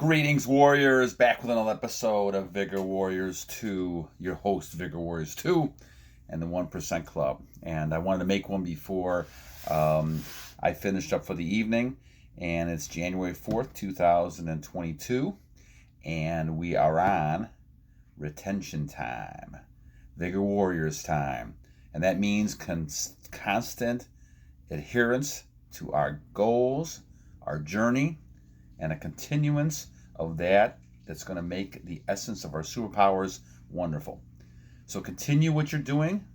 Greetings, Warriors. Back with another episode of Vigor Warriors 2. Your host, Vigor Warriors 2, and the 1% Club. And I wanted to make one before I finished up for the evening. And it's January 4th, 2022. And we are on retention time. Vigor Warriors time. And that means constant adherence to our goals, our journey, and a continuance of that's going to make the essence of our superpowers wonderful. So continue what you're doing.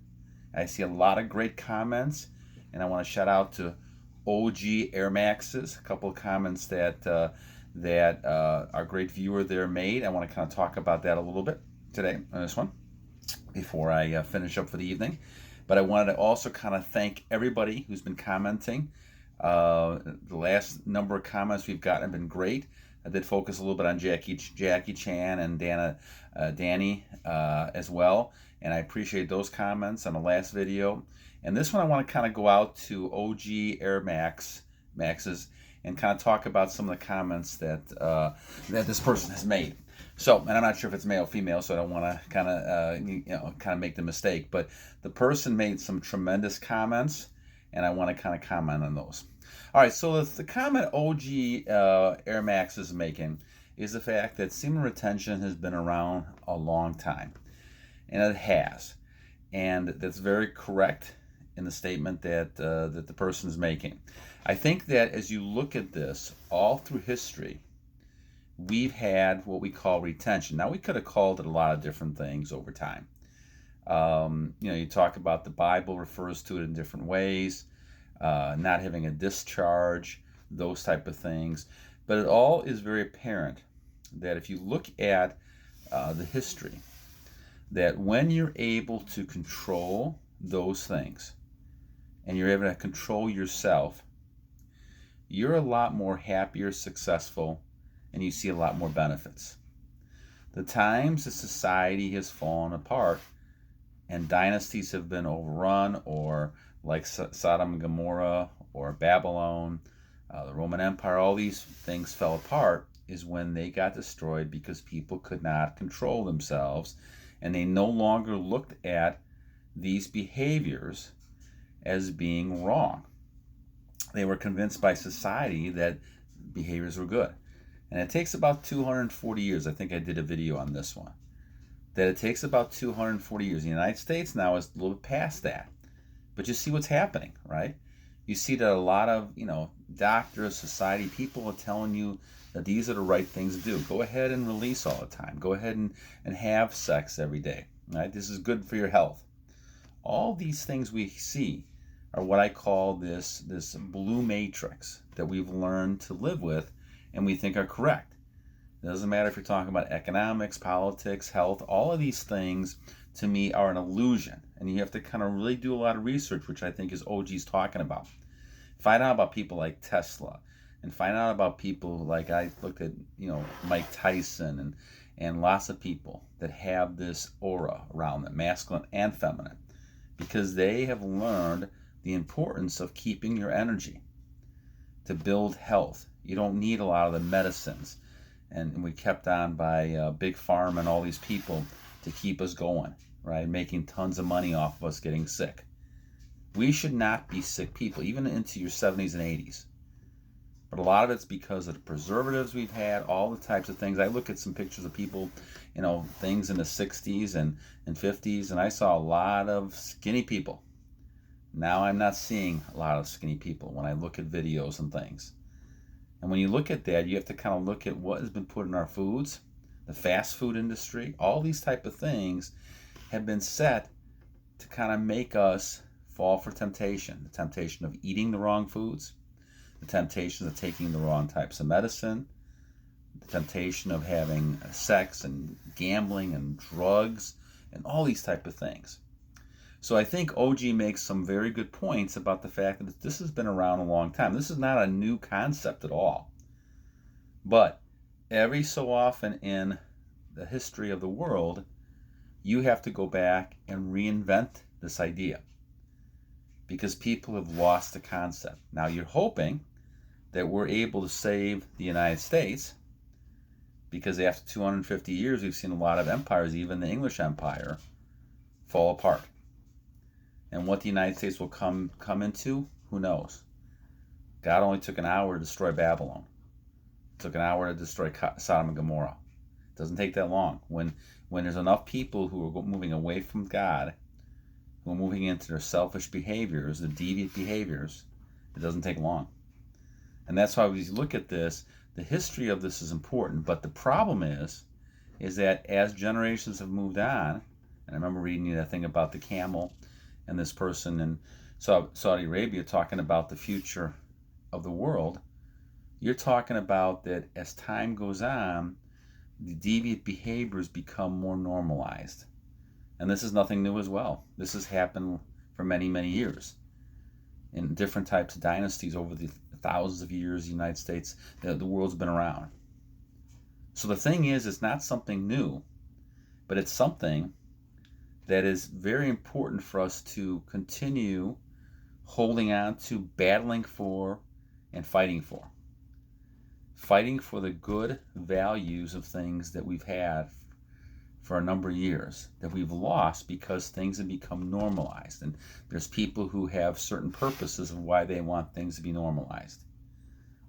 I see a lot of great comments, and I want to shout out to OGAirmaxes, a couple of comments that our great viewer there made. I want to kind of talk about that a little bit today on this one before I finish up for the evening. But I wanted to also kind of thank everybody who's been commenting. The last number of comments we've gotten have been great. I did focus a little bit on Jackie Chan and Danny as well, and I appreciate those comments on the last video. And this one I want to kind of go out to OGAirmaxes and kind of talk about some of the comments that this person has made. So, and I'm not sure if it's male or female, so I don't want to kind of make the mistake. But the person made some tremendous comments, and I want to kind of comment on those. All right, so the comment OGAirmaxes is making is the fact that semen retention has been around a long time, and it has, and that's very correct in the statement that the person is making. I think that as you look at this all through history, we've had what we call retention. Now, we could have called it a lot of different things over time. You talk about the Bible refers to it in different ways, not having a discharge, those type of things. But it all is very apparent that if you look at the history, that when you're able to control those things and you're able to control yourself, you're a lot more happier, successful, and you see a lot more benefits. The times the society has fallen apart and dynasties have been overrun, or like Sodom and Gomorrah or Babylon, the Roman Empire, all these things fell apart, is when they got destroyed because people could not control themselves, and they no longer looked at these behaviors as being wrong. They were convinced by society that behaviors were good. And it takes about 240 years, I think I did a video on this one, that it takes about 240 years. The United States now is a little bit past that. But you see what's happening, right? You see that a lot of, doctors, society, people are telling you that these are the right things to do. Go ahead and release all the time. Go ahead and have sex every day, right? This is good for your health. All these things we see are what I call this blue matrix that we've learned to live with and we think are correct. It doesn't matter if you're talking about economics, politics, health, all of these things to me are an illusion. And you have to kind of really do a lot of research, which I think is OG's talking about. Find out about people like Tesla, and find out about people like, I looked at, Mike Tyson and lots of people that have this aura around them, masculine and feminine, because they have learned the importance of keeping your energy to build health. You don't need a lot of the medicines. And we kept on by Big Pharma and all these people to keep us going, right? Making tons of money off of us getting sick. We should not be sick people, even into your 70s and 80s. But a lot of it's because of the preservatives we've had, all the types of things. I look at some pictures of people, things in the 60s and 50s, and I saw a lot of skinny people. Now I'm not seeing a lot of skinny people when I look at videos and things. And when you look at that, you have to kind of look at what has been put in our foods, the fast food industry, all these type of things have been set to kind of make us fall for temptation. The temptation of eating the wrong foods, the temptation of taking the wrong types of medicine, the temptation of having sex and gambling and drugs and all these type of things. So I think OG makes some very good points about the fact that this has been around a long time. This is not a new concept at all. But every so often in the history of the world, you have to go back and reinvent this idea because people have lost the concept. Now you're hoping that we're able to save the United States because after 250 years, we've seen a lot of empires, even the English Empire, fall apart. And what the United States will come into, who knows? God only took an hour to destroy Babylon. It took an hour to destroy Sodom and Gomorrah. It doesn't take that long. When there's enough people who are moving away from God, who are moving into their selfish behaviors, the deviant behaviors, it doesn't take long. And that's why when you look at this, the history of this is important. But the problem is that as generations have moved on, and I remember reading that thing about the camel and this person in Saudi Arabia talking about the future of the world, you're talking about that as time goes on, the deviant behaviors become more normalized. And this is nothing new as well. This has happened for many, many years in different types of dynasties over the thousands of years the United States, the world's been around. So the thing is, it's not something new, but it's something that is very important for us to continue holding on to, battling for, and fighting for. Fighting for the good values of things that we've had for a number of years, that we've lost because things have become normalized. And there's people who have certain purposes of why they want things to be normalized.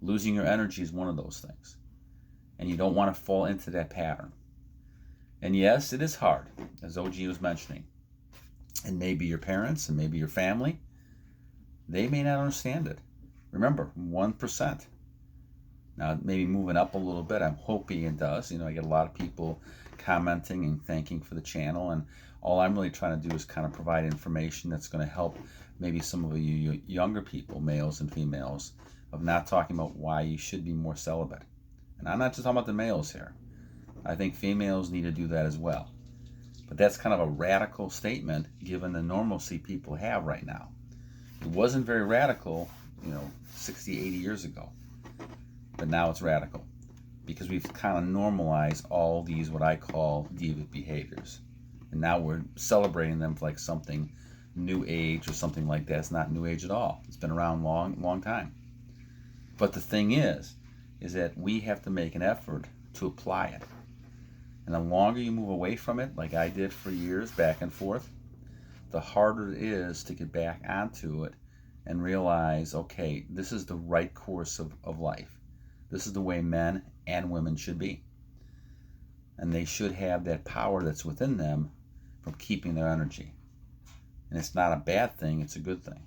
Losing your energy is one of those things. And you don't want to fall into that pattern. And yes, it is hard, as OG was mentioning. And maybe your parents and maybe your family, they may not understand it. Remember, 1%. Now, maybe moving up a little bit, I'm hoping it does. I get a lot of people commenting and thanking for the channel, and all I'm really trying to do is kind of provide information that's going to help maybe some of you younger people, males and females, of not talking about why you should be more celibate. And I'm not just talking about the males here. I think females need to do that as well. But that's kind of a radical statement given the normalcy people have right now. It wasn't very radical, 60, 80 years ago. But now it's radical because we've kind of normalized all these what I call deviant behaviors. And now we're celebrating them like something new age or something like that. It's not new age at all. It's been around long time. But the thing is that we have to make an effort to apply it. And the longer you move away from it, like I did for years, back and forth, the harder it is to get back onto it and realize, okay, this is the right course of life. This is the way men and women should be. And they should have that power that's within them from keeping their energy. And it's not a bad thing, it's a good thing.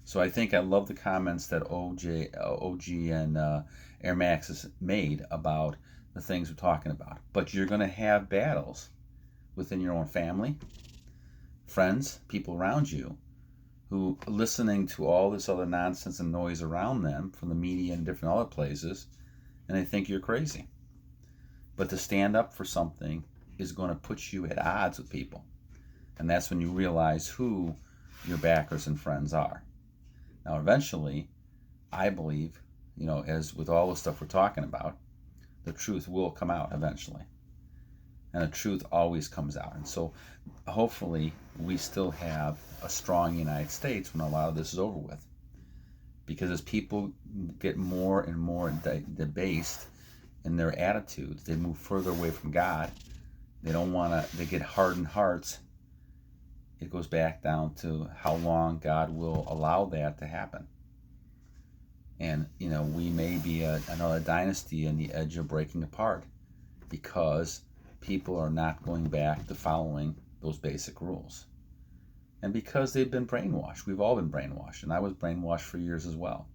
So I think I love the comments that OG and OGAirmaxes made about the things we're talking about. But you're going to have battles within your own family, friends, people around you, who are listening to all this other nonsense and noise around them from the media and different other places, and they think you're crazy. But to stand up for something is going to put you at odds with people. And that's when you realize who your backers and friends are. Now, eventually, I believe, as with all the stuff we're talking about, the truth will come out eventually. And the truth always comes out. And so hopefully we still have a strong United States when a lot of this is over with. Because as people get more and more debased in their attitudes, they move further away from God. They get hardened hearts. It goes back down to how long God will allow that to happen. And, we may be another dynasty on the edge of breaking apart because people are not going back to following those basic rules. And because they've been brainwashed. We've all been brainwashed. And I was brainwashed for years as well.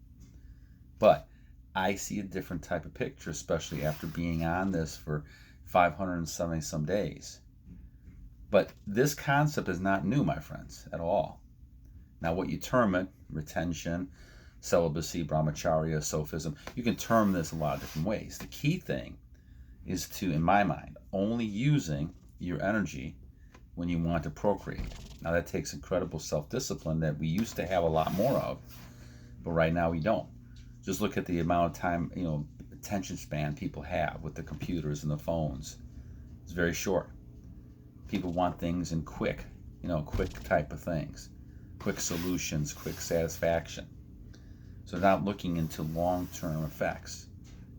But I see a different type of picture, especially after being on this for 570 some days. But this concept is not new, my friends, at all. Now, what you term it, retention, celibacy, brahmacharya, sophism, you can term this a lot of different ways. The key thing is to, in my mind, only using your energy when you want to procreate. Now, that takes incredible self-discipline that we used to have a lot more of, but right now we don't. Just look at the amount of time, attention span people have with the computers and the phones. It's very short. People want things in quick type of things, quick solutions, quick satisfaction. So they're not looking into long-term effects.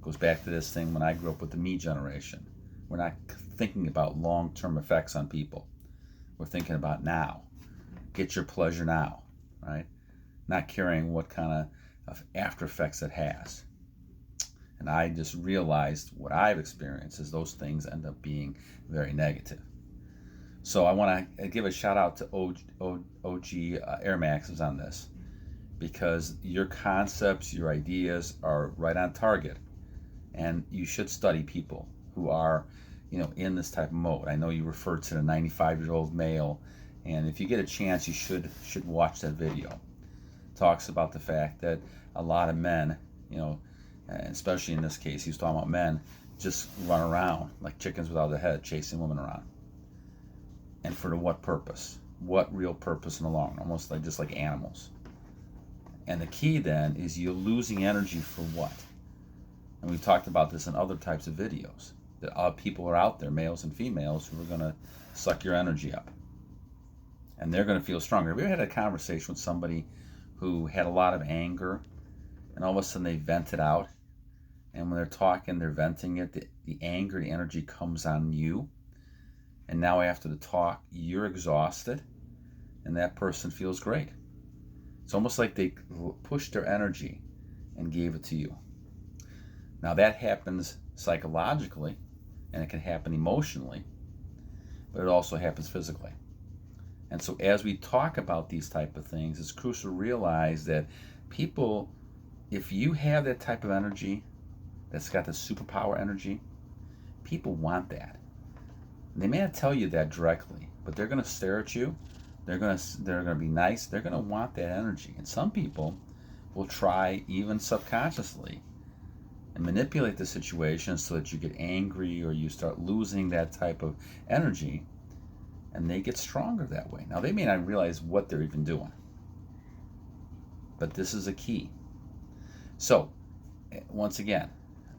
Goes back to this thing when I grew up with the me generation. We're not thinking about long-term effects on people. We're thinking about now. Get your pleasure now, right? Not caring what kind of after effects it has. And I just realized what I've experienced is those things end up being very negative. So I want to give a shout out to OGAirmaxes on this, because your concepts, your ideas are right on target, and you should study people who are, in this type of mode. I know you referred to the 95-year-old male, and if you get a chance, you should watch that video. It talks about the fact that a lot of men, especially in this case, he was talking about men, just run around like chickens without a head, chasing women around. And for what purpose? What real purpose in the long run? Almost just like animals. And the key then is you're losing energy for what? And we've talked about this in other types of videos. That people are out there, males and females, who are going to suck your energy up. And they're going to feel stronger. Have you ever had a conversation with somebody who had a lot of anger, and all of a sudden they vent it out? And when they're talking, they're venting it, the anger, the energy comes on you. And now after the talk, you're exhausted, and that person feels great. It's almost like they pushed their energy and gave it to you. Now that happens psychologically, and it can happen emotionally, but it also happens physically. And so as we talk about these type of things, it's crucial to realize that people, if you have that type of energy, that's got the superpower energy, people want that. And they may not tell you that directly, but they're going to stare at you. They're going to be nice. They're going to want that energy. And some people will try, even subconsciously, and manipulate the situation so that you get angry or you start losing that type of energy, and they get stronger that way. Now, they may not realize what they're even doing, but this is a key. So, once again,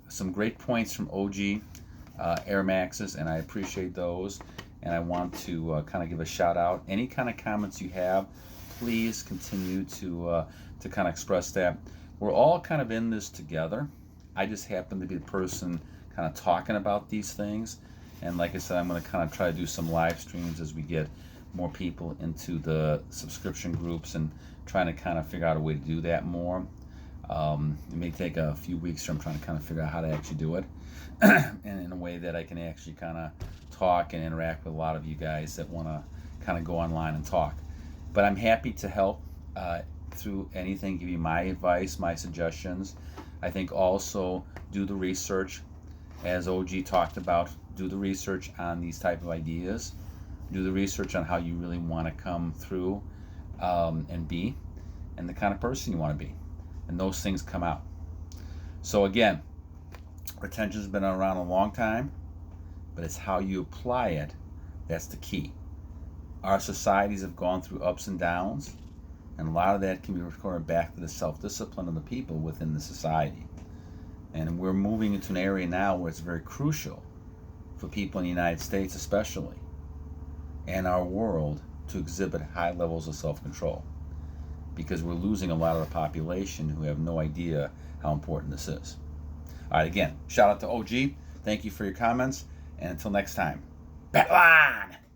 some great points from OGAirmaxes, and I appreciate those. And I want to kind of give a shout out. Any kind of comments you have, please continue to kind of express that. We're all kind of in this together. I just happen to be the person kind of talking about these things. And like I said, I'm going to kind of try to do some live streams as we get more people into the subscription groups, and trying to kind of figure out a way to do that more. It may take a few weeks, so I'm trying to kind of figure out how to actually do it and in a way that I can actually kind of talk and interact with a lot of you guys that want to kind of go online and talk. But I'm happy to help through anything, give you my advice, my suggestions. I think also do the research, as OG talked about. Do the research on these type of ideas. Do the research on how you really want to come through and be, and the kind of person you want to be. And those things come out. So again, retention has been around a long time, but it's how you apply it that's the key. Our societies have gone through ups and downs, and a lot of that can be recorded back to the self-discipline of the people within the society. And we're moving into an area now where it's very crucial for people in the United States especially, and our world, to exhibit high levels of self-control, because we're losing a lot of the population who have no idea how important this is. All right, again, shout out to OG. Thank you for your comments, and until next time, battle on!